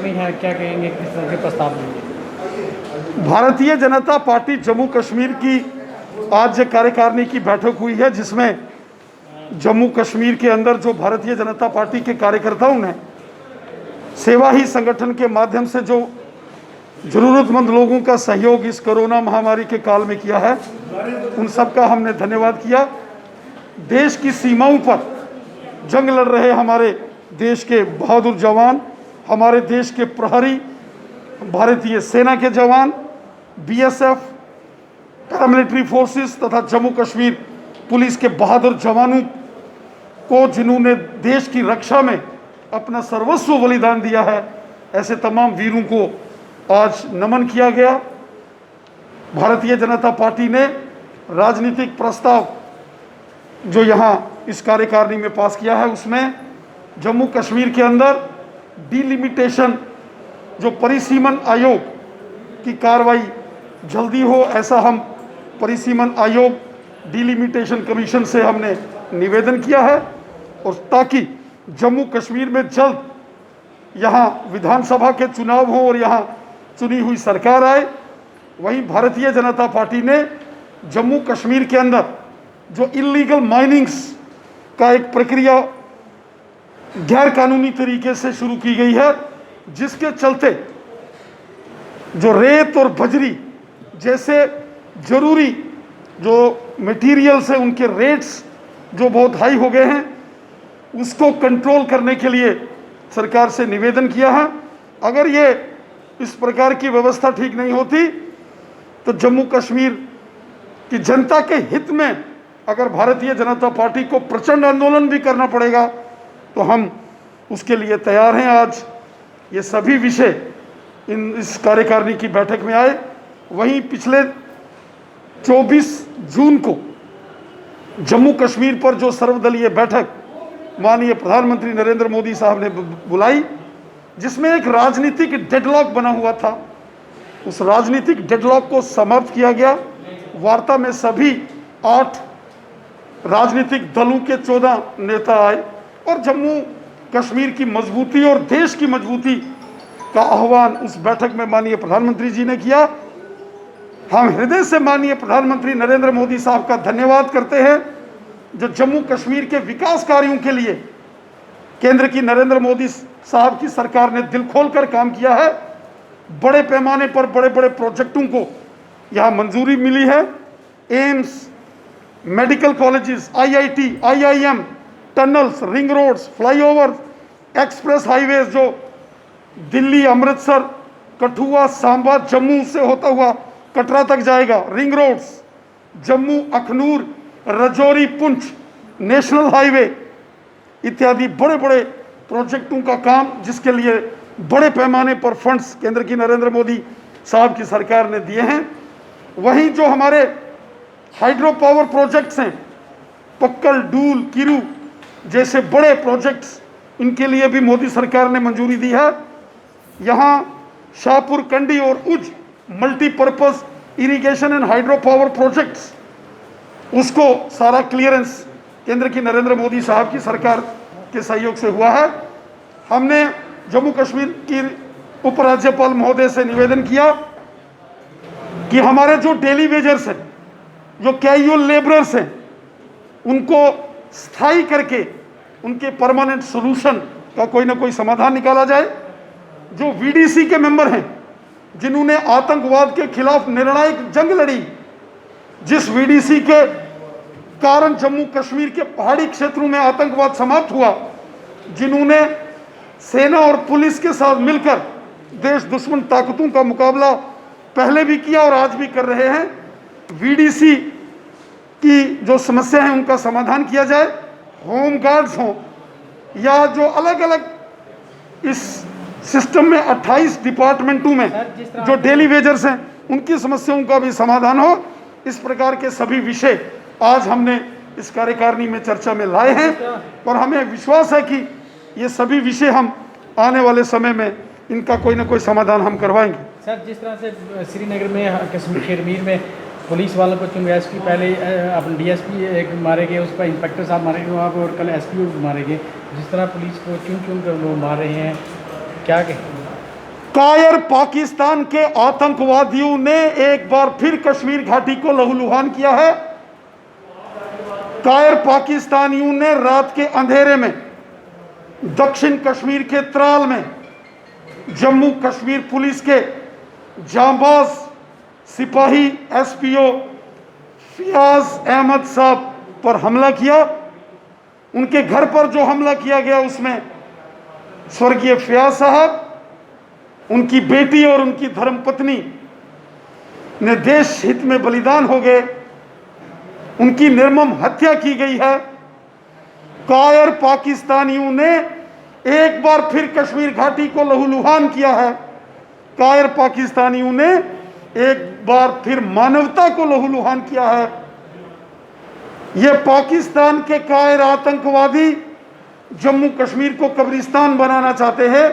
नहीं है, क्या कहेंगे, किस तरह के प्रस्ताव देंगे? भारतीय जनता पार्टी जम्मू कश्मीर की आज कार्यकारिणी की बैठक हुई है, जिसमें जम्मू कश्मीर के अंदर जो भारतीय जनता पार्टी के कार्यकर्ताओं ने सेवा ही संगठन के माध्यम से जो जरूरतमंद लोगों का सहयोग इस कोरोना महामारी के काल में किया है, उन सब का हमने धन्यवाद किया। देश की सीमाओं पर जंग लड़ रहे हमारे देश के बहादुर जवान, हमारे देश के प्रहरी, भारतीय सेना के जवान, बीएसएफ, पैरामिलिट्री फोर्सेस तथा जम्मू कश्मीर पुलिस के बहादुर जवानों को, जिन्होंने देश की रक्षा में अपना सर्वस्व बलिदान दिया है, ऐसे तमाम वीरों को आज नमन किया गया। भारतीय जनता पार्टी ने राजनीतिक प्रस्ताव जो यहाँ इस कार्यकारिणी में पास किया है, उसमें जम्मू कश्मीर के अंदर डिलिमिटेशन, जो परिसीमन आयोग की कार्रवाई जल्दी हो, ऐसा हम परिसीमन आयोग डिलिमिटेशन कमीशन से हमने निवेदन किया है, और ताकि जम्मू कश्मीर में जल्द यहाँ विधानसभा के चुनाव हो और यहाँ चुनी हुई सरकार आए। वहीं भारतीय जनता पार्टी ने जम्मू कश्मीर के अंदर जो इल्लीगल माइनिंग्स का एक प्रक्रिया गैर कानूनी तरीके से शुरू की गई है, जिसके चलते जो रेत और बजरी जैसे जरूरी जो मटेरियल्स है, उनके रेट्स जो बहुत हाई हो गए हैं, उसको कंट्रोल करने के लिए सरकार से निवेदन किया है। अगर ये इस प्रकार की व्यवस्था ठीक नहीं होती तो जम्मू कश्मीर की जनता के हित में अगर भारतीय जनता पार्टी को प्रचंड आंदोलन भी करना पड़ेगा तो हम उसके लिए तैयार हैं। आज ये सभी विषय इस कार्यकारिणी की बैठक में आए। वहीं पिछले 24 जून को जम्मू कश्मीर पर जो सर्वदलीय बैठक माननीय प्रधानमंत्री नरेंद्र मोदी साहब ने बुलाई, जिसमें एक राजनीतिक डेडलॉक बना हुआ था, उस राजनीतिक डेडलॉक को समाप्त किया गया। वार्ता में सभी 8 राजनीतिक दलों के 14 नेता आए और जम्मू कश्मीर की मजबूती और देश की मजबूती का आह्वान उस बैठक में माननीय प्रधानमंत्री जी ने किया। हम हृदय से माननीय प्रधानमंत्री नरेंद्र मोदी साहब का धन्यवाद करते हैं, जो जम्मू कश्मीर के विकास कार्यों के लिए केंद्र की नरेंद्र मोदी साहब की सरकार ने दिल खोलकर काम किया है। बड़े पैमाने पर बड़े बड़े प्रोजेक्टों को यहाँ मंजूरी मिली है। AIIMS, medical colleges, IIT, IIM, tunnels, ring roads, flyover, express highways जो दिल्ली, अमृतसर, कठुआ, सांबा, जम्मू से होता हुआ कटरा तक जाएगा, ring roads, Jammu, Akhnoor, Rajouri, Poonch, national highway इत्यादि बड़े बड़े प्रोजेक्टों का काम, जिसके लिए बड़े पैमाने पर फंड्स केंद्र की नरेंद्र मोदी साहब की सरकार ने दिए हैं। वहीं जो हमारे हाइड्रो पावर प्रोजेक्ट्स हैं, पक्कल, डूल, किरू जैसे बड़े प्रोजेक्ट्स, इनके लिए भी मोदी सरकार ने मंजूरी दी है। यहाँ शाहपुर कंडी और उज multipurpose irrigation and hydro power projects, उसको सारा क्लियरेंस केंद्र की नरेंद्र मोदी साहब की सरकार के सहयोग से हुआ है। हमने जम्मू कश्मीर की उपराज्यपाल महोदय से निवेदन किया कि हमारे जो डेली वेजर्स हैं, जो कैजुअल लेबरर्स हैं, उनको स्थायी करके उनके परमानेंट सोल्यूशन का कोई ना कोई समाधान निकाला जाए। जो वीडीसी के मेंबर हैं, जिन्होंने आतंकवाद के खिलाफ निर्णायक जंग लड़ी, जिस वीडीसी के कारण जम्मू कश्मीर के पहाड़ी क्षेत्रों में आतंकवाद समाप्त हुआ, जिन्होंने सेना और पुलिस के साथ मिलकर देश दुश्मन ताकतों का मुकाबला पहले भी किया और आज भी कर रहे हैं, वीडीसी की जो समस्या है उनका समाधान किया जाए। होम गार्ड्स हों या जो अलग अलग इस सिस्टम में 28 डिपार्टमेंटों में जो डेली वेजर्स हैं, उनकी समस्याओं का भी समाधान हो। इस प्रकार के सभी विषय आज हमने इस कार्यकारिणी में चर्चा में लाए हैं और हमें विश्वास है कि ये सभी विषय हम आने वाले समय में इनका कोई ना कोई समाधान हम करवाएंगे। सर, जिस तरह से श्रीनगर में, कश्मीर में पुलिस वालों को चुन, एसपी पहले अपने डीएसपी एक मारे गए, उस पर इंस्पेक्टर साहब मारे गए वहाँ पर, और कल एसपी मारे गए। जिस तरह पुलिस को चुन कर लोग मार रहे हैं, क्या कहें? कायर पाकिस्तान के आतंकवादियों ने एक बार फिर कश्मीर घाटी को लहूलुहान किया है। कायर पाकिस्तानियों ने रात के अंधेरे में दक्षिण कश्मीर के त्राल में जम्मू कश्मीर पुलिस के जांबाज सिपाही एसपीओ फियाज अहमद साहब पर हमला किया। उनके घर पर जो हमला किया गया उसमें स्वर्गीय फियाज साहब, उनकी बेटी और उनकी धर्मपत्नी ने देश हित में बलिदान हो गए। उनकी निर्मम हत्या की गई है। कायर पाकिस्तानियों ने एक बार फिर कश्मीर घाटी को लहूलुहान किया है। कायर पाकिस्तानियों ने एक बार फिर मानवता को लहूलुहान किया है। ये पाकिस्तान के कायर आतंकवादी जम्मू कश्मीर को कब्रिस्तान बनाना चाहते हैं।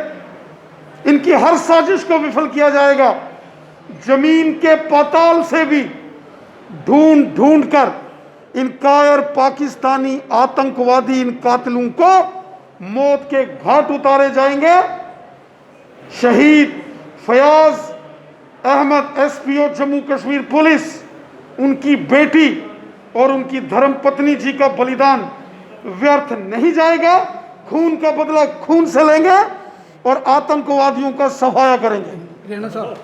इनकी हर साजिश को विफल किया जाएगा। जमीन के पाताल से भी ढूंढ ढूंढ कर इन कायर पाकिस्तानी आतंकवादी इन कातिलों को मौत के घाट उतारे जाएंगे। शहीद फयाज अहमद एसपीओ जम्मू कश्मीर पुलिस, उनकी बेटी और उनकी धर्मपत्नी जी का बलिदान व्यर्थ नहीं जाएगा। खून का बदला खून से लेंगे और आतंकवादियों का सफाया करेंगे। रेणा साहब